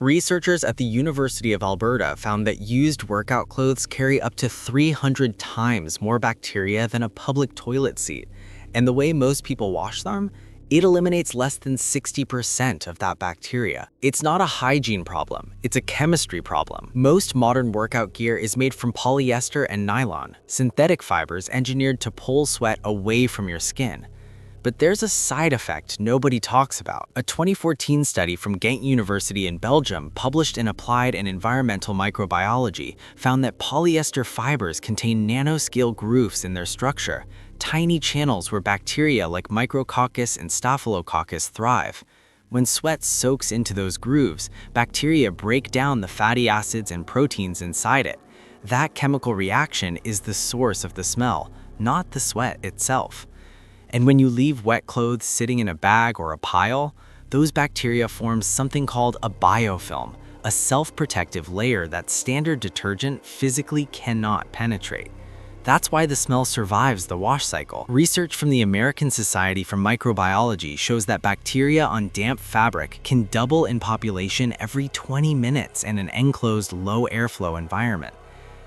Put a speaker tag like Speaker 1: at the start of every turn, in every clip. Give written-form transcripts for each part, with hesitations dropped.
Speaker 1: Researchers at the University of Alberta found that used workout clothes carry up to 300 times more bacteria than a public toilet seat. And the way most people wash them, it eliminates less than 60% of that bacteria. It's not a hygiene problem, it's a chemistry problem. Most modern workout gear is made from polyester and nylon, synthetic fibers engineered to pull sweat away from your skin. But there's a side effect nobody talks about. A 2014 study from Ghent University in Belgium, published in Applied and Environmental Microbiology, found that polyester fibers contain nanoscale grooves in their structure, tiny channels where bacteria like Micrococcus and Staphylococcus thrive. When sweat soaks into those grooves, bacteria break down the fatty acids and proteins inside it. That chemical reaction is the source of the smell, not the sweat itself. And when you leave wet clothes sitting in a bag or a pile, those bacteria form something called a biofilm, a self-protective layer that standard detergent physically cannot penetrate. That's why the smell survives the wash cycle. Research from the American Society for Microbiology shows that bacteria on damp fabric can double in population every 20 minutes in an enclosed, low airflow environment.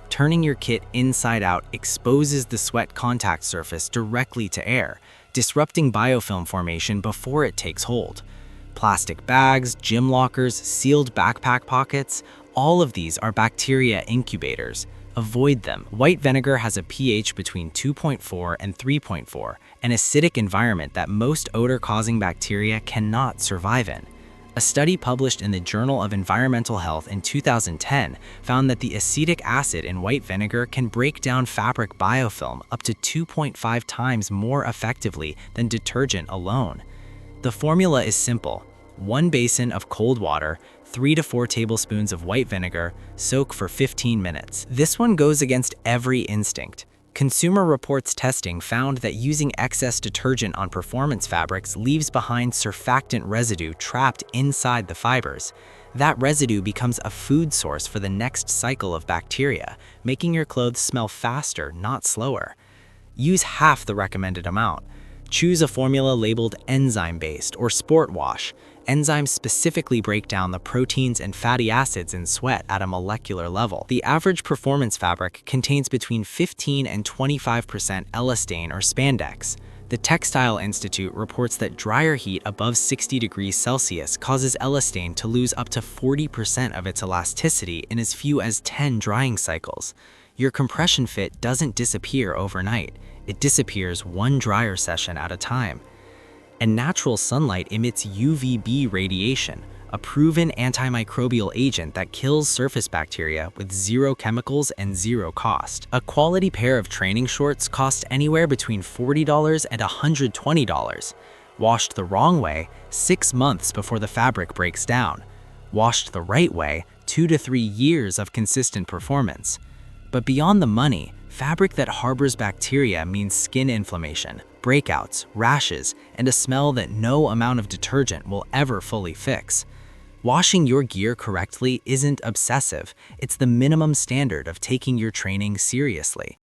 Speaker 1: Turning your kit inside out exposes the sweat contact surface directly to air, disrupting biofilm formation before it takes hold. Plastic bags, gym lockers, sealed backpack pockets, all of these are bacteria incubators. Avoid them. White vinegar has a pH between 2.4 and 3.4, an acidic environment that most odor-causing bacteria cannot survive in. A study published in the Journal of Environmental Health in 2010 found that the acetic acid in white vinegar can break down fabric biofilm up to 2.5 times more effectively than detergent alone. The formula is simple: 1 basin of cold water, 3 to 4 tablespoons of white vinegar, soak for 15 minutes. This one goes against every instinct. Consumer Reports testing found that using excess detergent on performance fabrics leaves behind surfactant residue trapped inside the fibers. That residue becomes a food source for the next cycle of bacteria, making your clothes smell faster, not slower. Use half the recommended amount. Choose a formula labeled enzyme-based or sport wash. Enzymes specifically break down the proteins and fatty acids in sweat at a molecular level. The average performance fabric contains between 15 and 25% elastane or spandex. The Textile Institute reports that drier heat above 60 degrees Celsius causes elastane to lose up to 40% of its elasticity in as few as 10 drying cycles. Your compression fit doesn't disappear overnight. It disappears one dryer session at a time. And natural sunlight emits UVB radiation, a proven antimicrobial agent that kills surface bacteria with 0 chemicals and 0 cost. A quality pair of training shorts costs anywhere between $40 and $120. Washed the wrong way, 6 months before the fabric breaks down. Washed the right way, 2 to 3 years of consistent performance. But beyond the money, fabric that harbors bacteria means skin inflammation, breakouts, rashes, and a smell that no amount of detergent will ever fully fix. Washing your gear correctly isn't obsessive, it's the minimum standard of taking your training seriously.